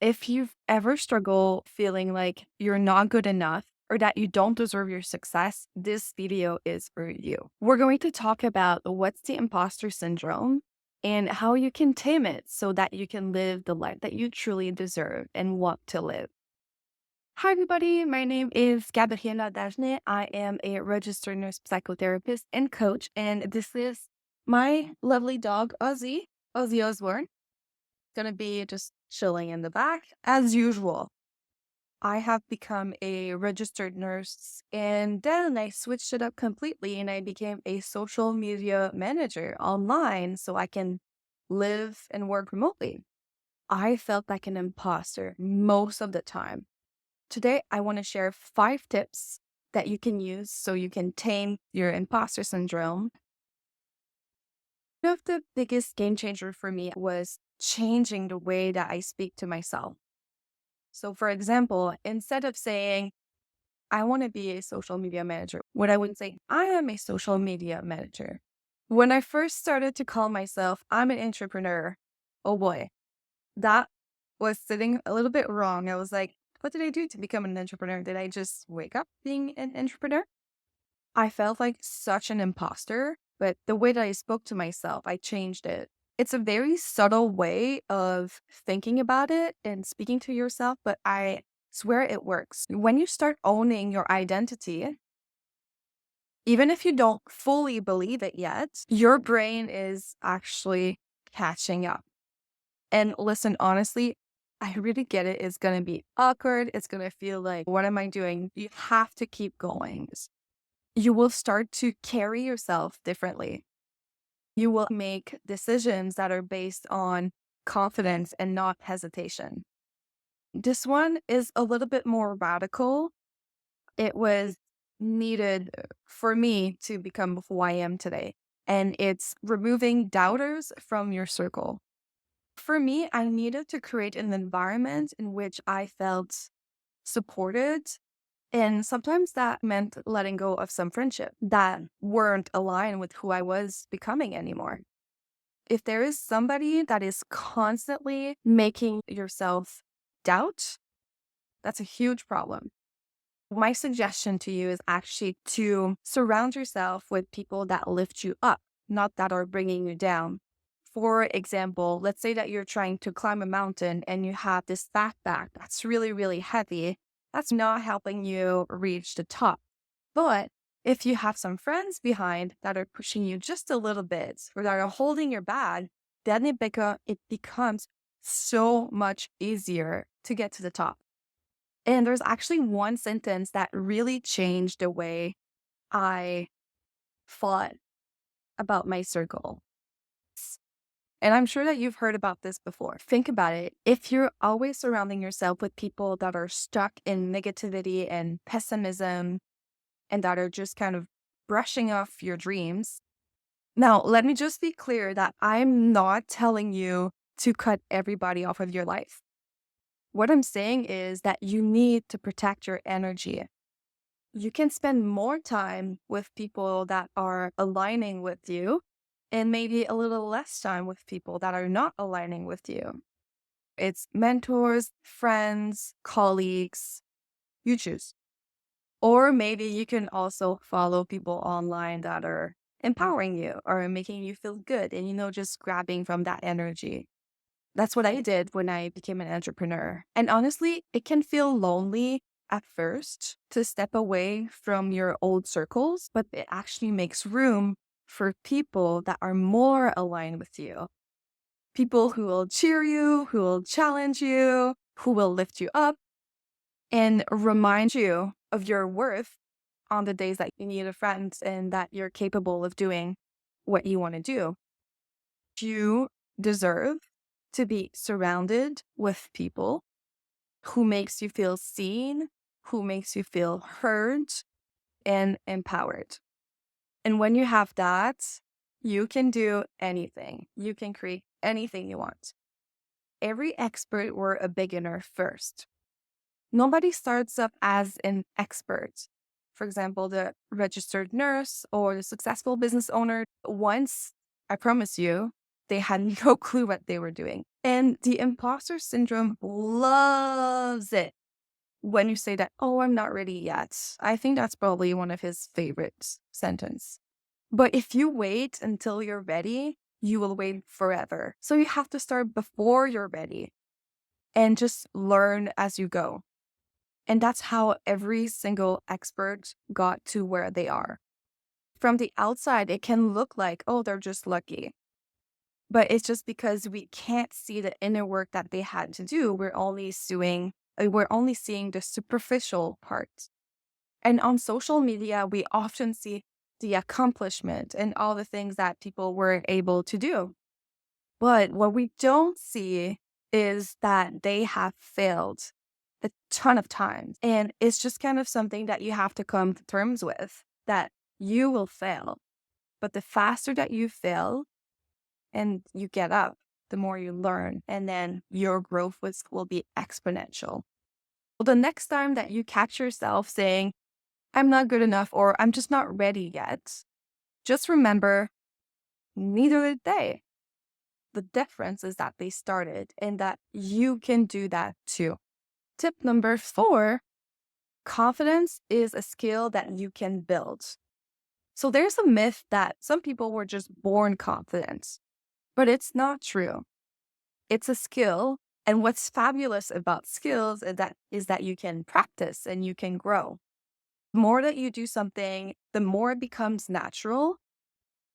If you've ever struggled feeling like you're not good enough or that you don't deserve your success, this video is for you. We're going to talk about what's the imposter syndrome and how you can tame it so that you can live the life that you truly deserve and want to live. Hi, everybody. My name is Gabriella. I am a registered nurse psychotherapist and coach, and this is my lovely dog, Ozzy Osbourne. Gonna be just chilling in the back as usual. I have become a registered nurse and then I switched it up completely and I became a social media manager online so I can live and work remotely. I felt like an imposter most of the time. Today, I want to share 5 tips that you can use so you can tame your imposter syndrome. One of the biggest game changer for me was changing the way that I speak to myself. So, for example, instead of saying, I want to be a social media manager, what I would say, I am a social media manager. When I first started to call myself, I'm an entrepreneur, oh boy, that was sitting a little bit wrong. I was like, what did I do to become an entrepreneur? Did I just wake up being an entrepreneur? I felt like such an imposter, but the way that I spoke to myself, I changed it. It's a very subtle way of thinking about it and speaking to yourself, but I swear it works. When you start owning your identity, even if you don't fully believe it yet, your brain is actually catching up. And listen, honestly, I really get it. It's going to be awkward. It's going to feel like, what am I doing? You have to keep going. You will start to carry yourself differently. You will make decisions that are based on confidence and not hesitation. This one is a little bit more radical. It was needed for me to become who I am today. And it's removing doubters from your circle. For me, I needed to create an environment in which I felt supported. And sometimes that meant letting go of some friendship that weren't aligned with who I was becoming anymore. If there is somebody that is constantly making yourself doubt, that's a huge problem. My suggestion to you is actually to surround yourself with people that lift you up, not that are bringing you down. For example, let's say that you're trying to climb a mountain and you have this backpack that's really, really heavy. That's not helping you reach the top. But if you have some friends behind that are pushing you just a little bit or that are holding your bag, then it becomes so much easier to get to the top. And there's actually one sentence that really changed the way I thought about my circle. And I'm sure that you've heard about this before. Think about it. If you're always surrounding yourself with people that are stuck in negativity and pessimism and that are just kind of brushing off your dreams. Now, let me just be clear that I'm not telling you to cut everybody off of your life. What I'm saying is that you need to protect your energy. You can spend more time with people that are aligning with you and maybe a little less time with people that are not aligning with you. It's mentors, friends, colleagues, you choose. Or maybe you can also follow people online that are empowering you or making you feel good and, just grabbing from that energy. That's what I did when I became an entrepreneur. And honestly, it can feel lonely at first to step away from your old circles, but it actually makes room for people that are more aligned with you. People who will cheer you, who will challenge you, who will lift you up and remind you of your worth on the days that you need a friend and that you're capable of doing what you want to do. You deserve to be surrounded with people who makes you feel seen, who makes you feel heard and empowered. And when you have that, you can do anything. You can create anything you want. Every expert were a beginner first. Nobody starts up as an expert. For example, the registered nurse or the successful business owner, once, I promise you, they had no clue what they were doing. And the imposter syndrome loves it when you say that, oh, I'm not ready yet. I think that's probably one of his favorite sentence. But if you wait until you're ready, you will wait forever. So you have to start before you're ready and just learn as you go. And that's how every single expert got to where they are. From the outside, it can look like, oh, they're just lucky. But it's just because we can't see the inner work that they had to do. We're only seeing the superficial part. And on social media, we often see the accomplishment and all the things that people were able to do. But what we don't see is that they have failed a ton of times. And it's just kind of something that you have to come to terms with, that you will fail. But the faster that you fail and you get up, the more you learn. And then your growth will be exponential. Well, the next time that you catch yourself saying, I'm not good enough, or I'm just not ready yet, just remember, neither did they. The difference is that they started and that you can do that too. Tip number 4, confidence is a skill that you can build. So there's a myth that some people were just born confident, but it's not true. It's a skill. And what's fabulous about skills is that you can practice and you can grow. The more that you do something, the more it becomes natural.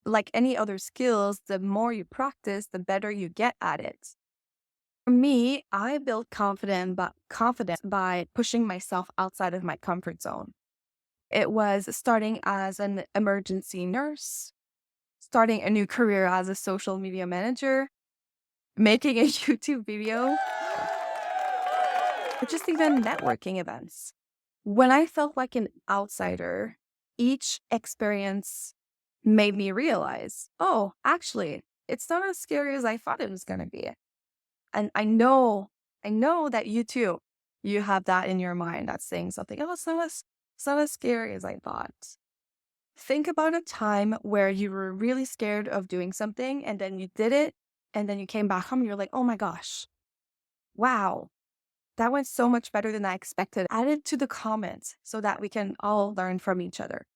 Like any other skills, the more you practice, the better you get at it. For me, I built confidence by pushing myself outside of my comfort zone. It was starting as an emergency nurse, starting a new career as a social media manager, making a YouTube video, or just even networking events. When I felt like an outsider, each experience made me realize, oh, actually, it's not as scary as I thought it was going to be. And I know that you too, you have that in your mind that's saying something, oh, it's not as scary as I thought. Think about a time where you were really scared of doing something and then you did it and then you came back home and you're like, oh my gosh, wow, that went so much better than I expected. Add it to the comments so that we can all learn from each other.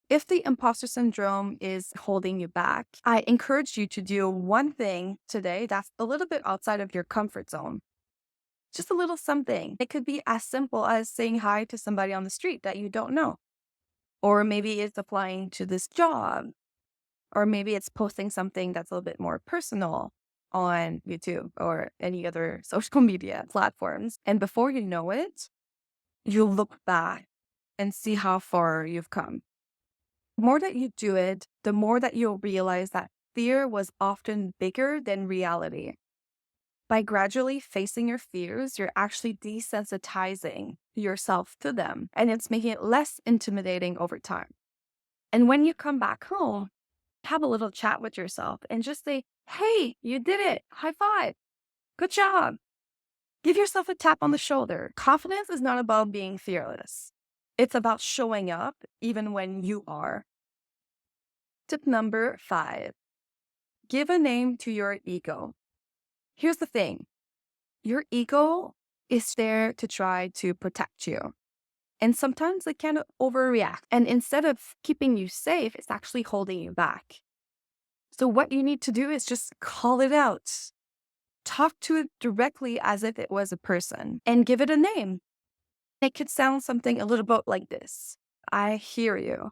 If the imposter syndrome is holding you back, I encourage you to do one thing today that's a little bit outside of your comfort zone. Just a little something. It could be as simple as saying hi to somebody on the street that you don't know. Or maybe it's applying to this job. Or maybe it's posting something that's a little bit more personal on YouTube or any other social media platforms. And before you know it, you look back and see how far you've come. The more that you do it, the more that you'll realize that fear was often bigger than reality. By gradually facing your fears, you're actually desensitizing yourself to them, and it's making it less intimidating over time. And when you come back home, have a little chat with yourself and just say, hey, you did it. High five. Good job. Give yourself a tap on the shoulder. Confidence is not about being fearless. It's about showing up even when you are. Tip number 5, give a name to your ego. Here's the thing. Your ego is there to try to protect you. And sometimes it can overreact. And instead of keeping you safe, it's actually holding you back. So what you need to do is just call it out. Talk to it directly as if it was a person and give it a name. It could sound something a little bit like this. I hear you.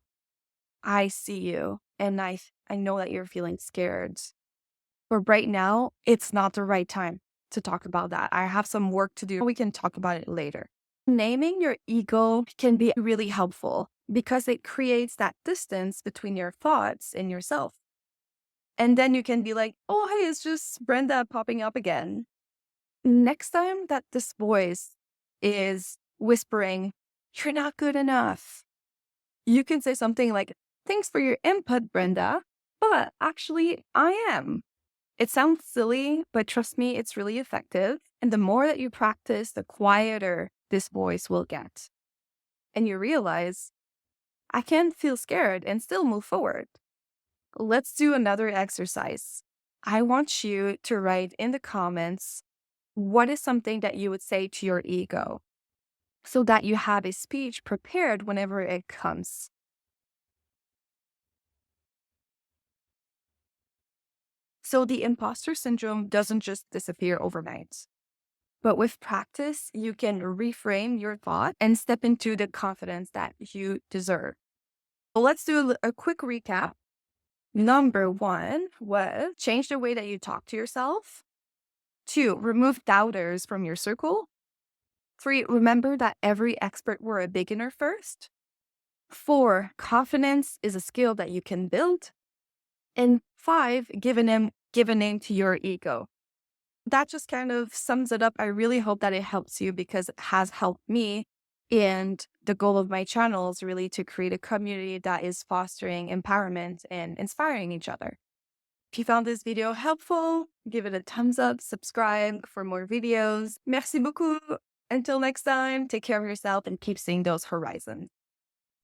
I see you. And I know that you're feeling scared. But right now, it's not the right time to talk about that. I have some work to do. We can talk about it later. Naming your ego can be really helpful because it creates that distance between your thoughts and yourself. And then you can be like, oh, hey, it's just Brenda popping up again. Next time that this voice is whispering, you're not good enough, you can say something like, thanks for your input, Brenda, but actually I am. It sounds silly, but trust me, it's really effective. And the more that you practice, the quieter this voice will get. And you realize, I can feel scared and still move forward. Let's do another exercise. I want you to write in the comments what is something that you would say to your ego so that you have a speech prepared whenever it comes. So the imposter syndrome doesn't just disappear overnight. But with practice, you can reframe your thought and step into the confidence that you deserve. So let's do a quick recap. Number one was change the way that you talk to yourself. Two, remove doubters from your circle. Three, remember that every expert were a beginner first. Four, confidence is a skill that you can build. And five, give a name to your ego. That just kind of sums it up. I really hope that it helps you because it has helped me. And the goal of my channel is really to create a community that is fostering empowerment and inspiring each other. If you found this video helpful, give it a thumbs up, subscribe for more videos. Merci beaucoup. Until next time, take care of yourself and keep seeing those horizons.